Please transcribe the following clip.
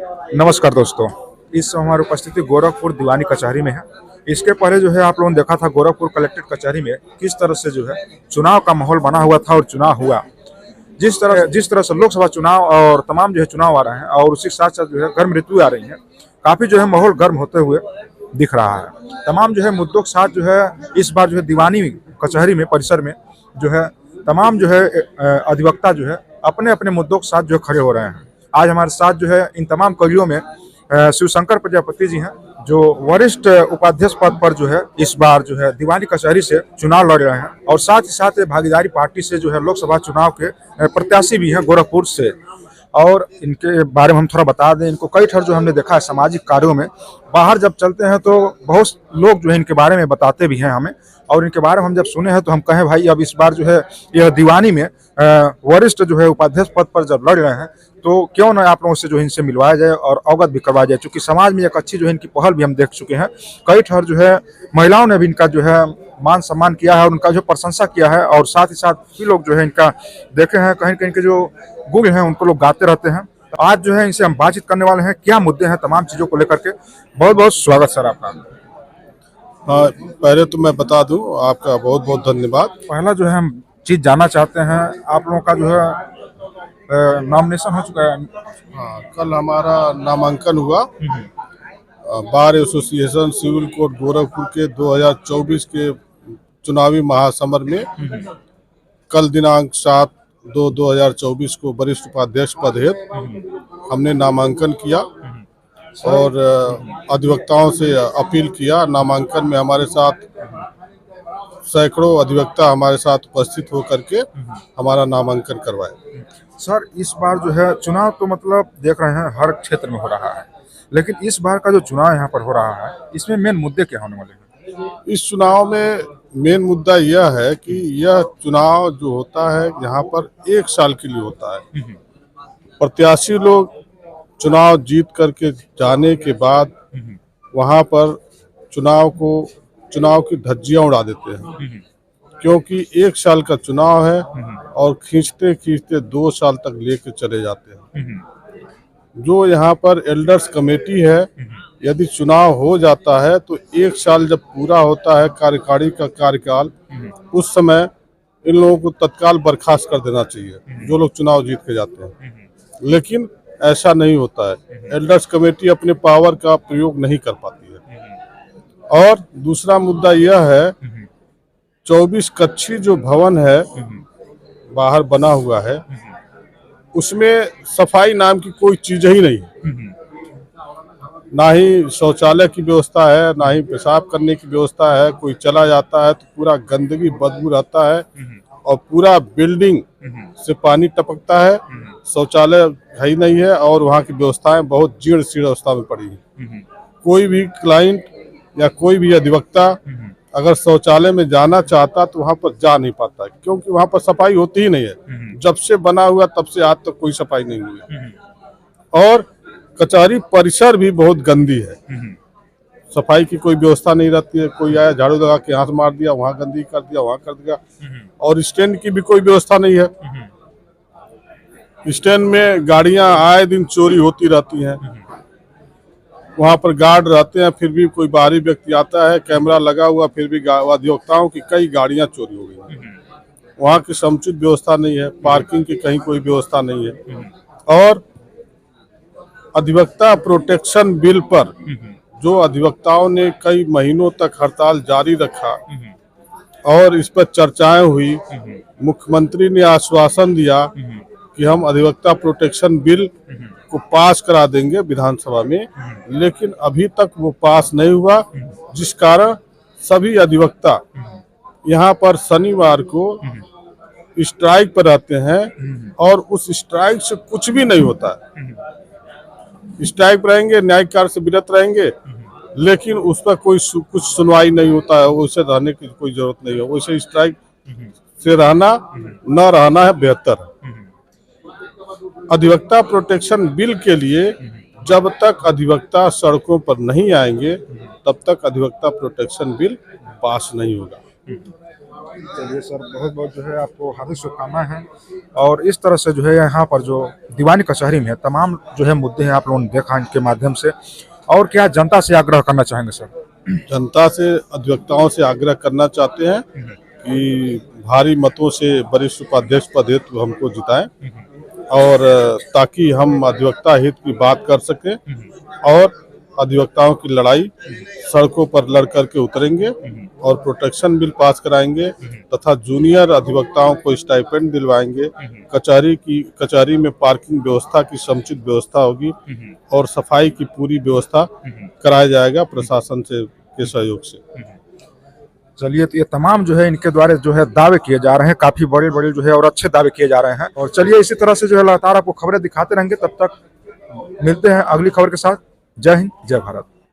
नमस्कार दोस्तों। इस हमारी उपस्थिति गोरखपुर दीवानी कचहरी में है। इसके पहले जो है आप लोगों ने देखा था गोरखपुर कलेक्ट्रेट कचहरी में किस तरह से जो है चुनाव का माहौल बना हुआ था और चुनाव हुआ। जिस तरह से लोकसभा चुनाव और तमाम जो है चुनाव आ रहे हैं और उसी के साथ साथ जो है गर्म ऋतु आ रही है, काफी जो है माहौल गर्म होते हुए दिख रहा है। तमाम जो है मुद्दों के साथ जो है इस बार जो है दीवानी कचहरी में परिसर में जो है तमाम जो है अधिवक्ता जो है अपने अपने मुद्दों के साथ जो है खड़े हो रहे हैं। आज हमारे साथ जो है इन तमाम कड़ियों में शिवशंकर प्रजापति जी हैं, जो वरिष्ठ उपाध्यक्ष पद पर जो है इस बार जो है दीवानी कचहरी से चुनाव लड़ रहे हैं और साथ ही साथ भागीदारी पार्टी से जो है लोकसभा चुनाव के प्रत्याशी भी हैं गोरखपुर से। और इनके बारे में हम थोड़ा बता दें, इनको कई ठर जो हमने देखा है सामाजिक कार्यों में, बाहर जब चलते हैं तो बहुत लोग जो है इनके बारे में बताते भी हैं हमें, और इनके बारे में हम जब सुने हैं तो हम कहें भाई अब इस बार जो है यह दीवानी में वरिष्ठ जो है उपाध्यक्ष पद पर जब लड़ रहे हैं तो क्यों ना आप लोगों से जो है इनसे मिलवाया जाए और अवगत भी करवाया जाए, क्योंकि समाज में एक अच्छी जो है इनकी पहल भी हम देख चुके हैं। कई ठर जो है महिलाओं ने भी इनका जो है मान सम्मान किया है और उनका जो प्रशंसा किया है, और साथ ही साथ भी लोग जो है इनका देखे हैं कहीं कहीं के जो गुण हैं उनको लोग गाते रहते हैं। आज जो है इनसे हम बातचीत करने वाले हैं, क्या मुद्दे हैं तमाम चीजों को लेकर के। बहुत बहुत स्वागत सर आपका। हाँ, पहले तो मैं बता दूं आपका बहुत बहुत धन्यवाद। पहला जो है हम चीज जानना चाहते हैं, आप लोगों का जो है नॉमिनेशन हो चुका है। हाँ, कल हमारा नामांकन हुआ bar association civil court Gorakhpur के 2024 के चुनावी महासमर में। कल दिनांक 7/2/2024 को वरिष्ठ उपाध्यक्ष पद हेतु हमने नामांकन किया और अधिवक्ताओं से अपील किया। नामांकन में हमारे साथ सैकड़ों अधिवक्ता हमारे साथ उपस्थित होकर के हमारा नामांकन करवाए। सर इस बार जो है चुनाव तो मतलब देख रहे हैं हर क्षेत्र में हो रहा है, लेकिन इस बार का जो चुनाव यहाँ पर हो रहा है इसमें मेन मुद्दे क्या होने वाले हैं? इस चुनाव में मेन मुद्दा यह है कि यह चुनाव जो होता है यहाँ पर 1 साल के लिए होता है। प्रत्याशी लोग चुनाव जीत करके जाने के बाद वहाँ पर चुनाव की धज्जियां उड़ा देते हैं, क्योंकि 1 साल का चुनाव है और खींचते खींचते 2 साल तक लेके चले जाते हैं। जो यहाँ पर एल्डर्स कमेटी है, यदि चुनाव हो जाता है तो 1 साल जब पूरा होता है कार्यकारी का कार्यकाल, उस समय इन लोगों को तत्काल बर्खास्त कर देना चाहिए जो लोग चुनाव जीत के जाते हैं। लेकिन ऐसा नहीं होता है, एल्डर्स कमेटी अपने पावर का प्रयोग नहीं कर पाती है। और दूसरा मुद्दा यह है, 24 कक्षी जो भवन है बाहर बना हुआ है, उसमें सफाई नाम की कोई चीज ही नहीं। ना ही शौचालय की व्यवस्था है, ना ही पेशाब करने की व्यवस्था है। कोई चला जाता है तो पूरा गंदगी बदबू रहता है और पूरा बिल्डिंग से पानी टपकता है। शौचालय है ही नहीं है और वहाँ की व्यवस्थाएं बहुत जीर्ण शीर्ण अवस्था में पड़ी है। कोई भी क्लाइंट या कोई भी अधिवक्ता अगर शौचालय में जाना चाहता तो वहाँ पर जा नहीं पाता, क्योंकि वहाँ पर सफाई होती ही नहीं है। जब से बना हुआ तब से आज तक कोई सफाई नहीं हुई है। और कचहरी परिसर भी बहुत गंदी है, सफाई की कोई व्यवस्था नहीं रहती है। कोई आया झाड़ू लगा के हाथ मार दिया, वहाँ गंदगी कर दिया, वहाँ कर दिया। और स्टैंड की भी कोई व्यवस्था नहीं है। स्टैंड में गाड़ियां आए दिन चोरी होती रहती हैं। वहाँ पर गार्ड रहते हैं, फिर भी कोई बाहरी व्यक्ति आता है, कैमरा लगा हुआ, फिर भी अधिवक्ताओं की कई गाड़ियां चोरी हो गई हैं। वहाँ की समुचित व्यवस्था नहीं है, पार्किंग की कहीं कोई व्यवस्था नहीं है। और अधिवक्ता प्रोटेक्शन बिल पर जो अधिवक्ताओं ने कई महीनों तक हड़ताल जारी रखा और इस पर चर्चाएं हुई, मुख्यमंत्री ने आश्वासन दिया कि हम अधिवक्ता प्रोटेक्शन बिल को पास करा देंगे विधानसभा में, लेकिन अभी तक वो पास नहीं हुआ, जिस कारण सभी अधिवक्ता यहाँ पर शनिवार को स्ट्राइक पर रहते हैं और उस स्ट्राइक से कुछ भी नहीं होता है। स्ट्राइक पर रहेंगे, न्यायिक कार्य से विरत रहेंगे, लेकिन उस पर कोई कुछ सुनवाई नहीं होता है। वैसे रहने की कोई जरूरत नहीं है, वैसे स्ट्राइक से रहना न रहना है बेहतर। अधिवक्ता प्रोटेक्शन बिल के लिए जब तक अधिवक्ता सड़कों पर नहीं आएंगे तब तक अधिवक्ता प्रोटेक्शन बिल पास नहीं होगा। चलिए सर, बहुत बहुत जो है आपको हार्दिक शुभकामनाएं हैं। और इस तरह से जो है यहाँ पर जो दीवानी कचहरी में तमाम जो है मुद्दे हैं आप लोगों ने देखा इनके माध्यम से। और क्या जनता से आग्रह करना चाहेंगे सर? जनता से, अधिवक्ताओं से आग्रह करना चाहते हैं कि भारी मतों से वरिष्ठ उपाध्यक्ष पद हेतु हमको जिताएं, और ताकि हम अधिवक्ता हित की बात कर सकें और अधिवक्ताओं की लड़ाई सड़कों पर लड़ करके उतरेंगे और प्रोटेक्शन बिल पास कराएंगे तथा जूनियर अधिवक्ताओं को स्टाइपेंड दिलवाएंगे। कचहरी में पार्किंग व्यवस्था की समुचित व्यवस्था होगी और सफाई की पूरी व्यवस्था कराया जाएगा प्रशासन से के सहयोग से। चलिए, तो ये तमाम जो है इनके द्वारा जो है दावे किए जा रहे हैं, काफी बड़े बड़े जो है और अच्छे दावे किए जा रहे हैं। और चलिए, इसी तरह से जो है लगातार आपको खबरें दिखाते रहेंगे। तब तक मिलते हैं अगली खबर के साथ। जय हिंद, जय भारत।